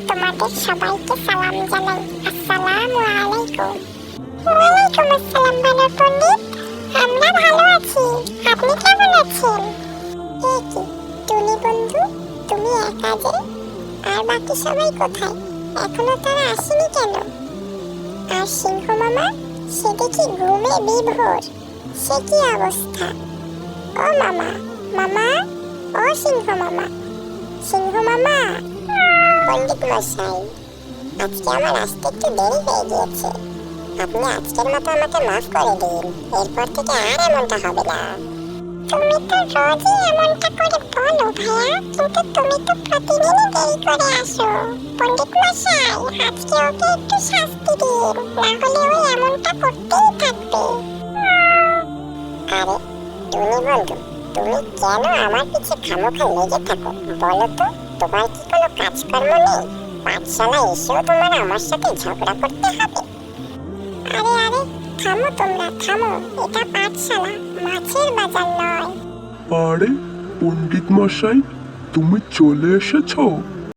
তোমাদের সবাইকে সালাম জানাই। আসসালামু আলাইকুম। ওয়ালাইকুম আসসালাম বানর পণ্ডিত। আমরা ভালো আছি, আপনি কেমন আছেন? এই কি টুনি বন্ধু, তুমি একা যে? আর বাকি সবাই কোথায়? এখনো তারা আসেনি কেন? আর সিংহ মামা, সে দেখি ঘুমে বিভোর। সে কি অবস্থা? ও মামা, মামা, ও সিংহ মামা, সিংহ মামা। পণ্ডিত মশাই, আজকে আমার আসতে একটু দেরি হয়ে গিয়েছে। আপনি আজকের মতো আমাকে মাফ করে দিন, এরপর থেকে আর এমনটা হবে না। তুমি তো রোজই এমনটা করে বলো ভাইয়া, কিন্তু তুমি তো প্রতিদিনই দেরি করে আসো। পণ্ডিত মশাই, আজকে ওকে একটু শাস্তি দিন, না হলে ও এমনটা করতেই থাকবে। আরে টুনি বন্ধু, তুমি কেন আমার পিছে খামোখা লেগে থাকো বলো তো? তোমার কি কোনো কাজকর্ম নেই? পাঠশালা এসেও তোমার আমার সাথে ঝগড়া করতে হবে? আরে আরে, থামো তোমরা, থামো। এটা পাঠশালা, মাছের বাজার নয়। আরে পণ্ডিত মশাই, তুমি চলে এসেছো?